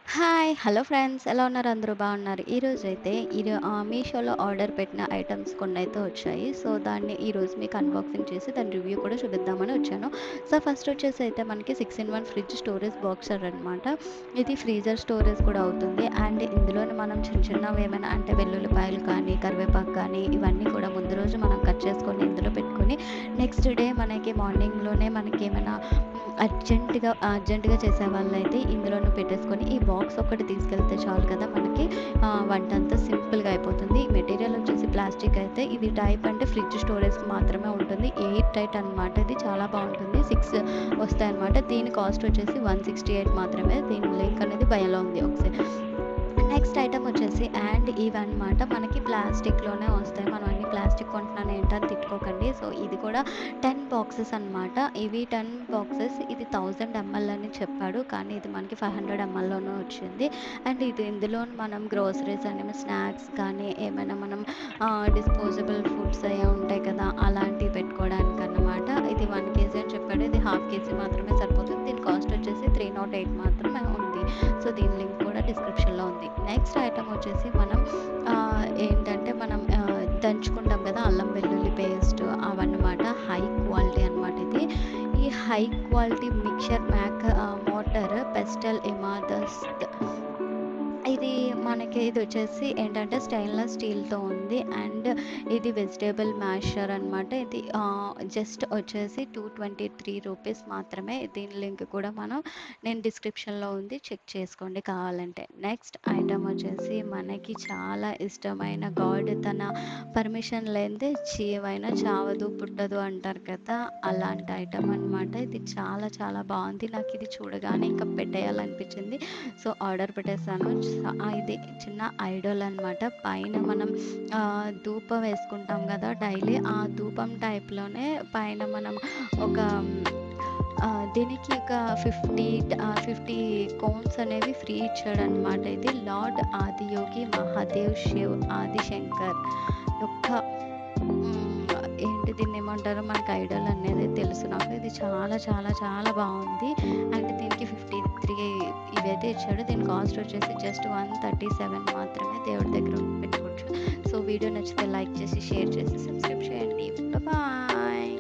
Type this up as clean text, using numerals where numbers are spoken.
Hi! Hello friends. ఎలా ఉన్నారు? అందరూ బాగున్నారు. ఈరోజైతే మీషోలో ఆర్డర్ పెట్టిన ఐటెమ్స్ కొన్నైతే వచ్చాయి. సో, దాన్ని ఈరోజు మీకు అన్బాక్సింగ్ చేసి దాని రివ్యూ కూడా చూపిద్దామని వచ్చాను. సో, ఫస్ట్ వచ్చేసి అయితే మనకి 6 ఇన్ 1 ఫ్రిడ్జ్ స్టోరేజ్ బాక్సర్ అనమాట. ఇది ఫ్రీజర్ స్టోరేజ్ కూడా అవుతుంది. అండ్ ఇందులోనే మనం చిన్న చిన్నవి ఏమైనా అంటే వెల్లుల్లిపాయలు కానీ, కరివేపాకు కానీ ఇవన్నీ కూడా ముందు రోజు మనం కట్ చేసుకొని ఇందులో పెట్టుకొని నెక్స్ట్ డే మనకి మార్నింగ్‌లోనే మనకేమైనా అర్జెంట్‌గా చేసేవాళ్ళైతే ఇందులోనే పెట్టేసుకొని ఈ బాక్స్ ఒక్కటి తీసుకెళ్తే చాలు కదా! మనకి వంటంతా సింపుల్‌గా అయిపోతుంది. మెటీరియల్ వచ్చేసి ప్లాస్టిక్ అయితే ఇది టైప్ అంటే ఫ్రిడ్జ్ స్టోరేజ్‌కి మాత్రమే ఉంటుంది. ఎయిర్ టైట్ అనమాట. ఇది చాలా బావుంటుంది. 6 వస్తాయన్నమాట. దీని కాస్ట్ వచ్చేసి 168 మాత్రమే. దీని లింక్ అనేది బయోలో ఉంది. ఒకసారి నెక్స్ట్ ఐటెమ్ వచ్చేసి ఇవన్నమాట. మనకి ప్లాస్టిక్‌లోనే వస్తాయి. మనం అన్ని ప్లాస్టిక్ కొంటున్నాను ఏంటని తిట్టుకోకండి. సో, ఇది కూడా 10 బాక్సెస్ అనమాట. ఇవి 10 బాక్సెస్ ఇది 1000 ఎంఎల్ అని చెప్పాడు. కానీ ఇది మనకి 500 ఎంఎల్‌లోనే వచ్చింది. అండ్ ఇందులో మనం గ్రోసరీస్ అని స్నాక్స్ కానీ ఏమైనా మనం డిస్పోజబుల్ ఫుడ్స్ అయ్యి ఉంటాయి కదా! అలాంటివి పెట్టుకోవడానికన్నమాట. ఇది 1 కేజీ అని చెప్పాడు. ఇది హాఫ్ కేజీ మాత్రమే సరిపోతుంది. దీని కాస్ట్ వచ్చేసి 308 మాత్రమే ఉంది. సో, దీని లింక్ కూడా డిస్క్రిప్షన్‌లో ఉంది. నెక్స్ట్ ఐటెమ్ వచ్చేసి మనం ఏంటంటే మనం దంచుకుంటాం కదా! అల్లం వెల్లుల్లి పేస్ట్ అవన్నమాట. హై క్వాలిటీ అనమాట ఇది. ఈ high quality mixture motor pestle ఇమాదస్ట్ ఇది వచ్చేసి ఏంటంటే స్టెయిన్‌లెస్ స్టీల్‌తో ఉంది. అండ్ ఇది వెజిటబుల్ మ్యాషర్ అనమాట. ఇది జస్ట్ వచ్చేసి 223 రూపీస్ మాత్రమే. దీని లింక్ కూడా నేను డిస్క్రిప్షన్‌లో ఉంది. చెక్ చేసుకోండి కావాలంటే. నెక్స్ట్ ఐటెమ్ వచ్చేసి మనకి చాలా ఇష్టమైన గాడ్ తన పర్మిషన్ లేనిదే జీవైనా చావదు, పుట్టదు అంటారు కదా! అలాంటి ఐటెమ్ అనమాట. ఇది చాలా చాలా బావుంది. నాకిది చూడగానే ఇంకా పెట్టేయాలనిపించింది. సో, ఆర్డర్ పెట్టేసాను. ఇది చిన్న ఐడోల్ అనమాట. పైన మనం ధూపం వేసుకుంటాం గదా! డైలీ ఆ ధూపం టైప్‌లోనే పైన మనం ఒక దీనికి ఒక 50 కోన్స్ అనేవి ఫ్రీ ఇచ్చాడనమాట. ఇది లార్డ్ ఆదియోగి మహాదేవ్ శివ్ ఆదిశంకర్ యొక్క ఏంటి దీన్నేమంటారో మనకి ఐడల్ అనేది తెలుసు నాకు. ఇది చాలా చాలా చాలా బావుంది. అండ్ దీనికి 53 ఇవైతే ఇచ్చాడు. దీని కాస్ట్ వచ్చేసి జస్ట్ 137 మాత్రమే. దేవుడి దగ్గర పెట్టుకోవచ్చు. సో, వీడియో నచ్చితే లైక్ చేసి, షేర్ చేసి, సబ్స్క్రైబ్ చేయండి. బాయ్.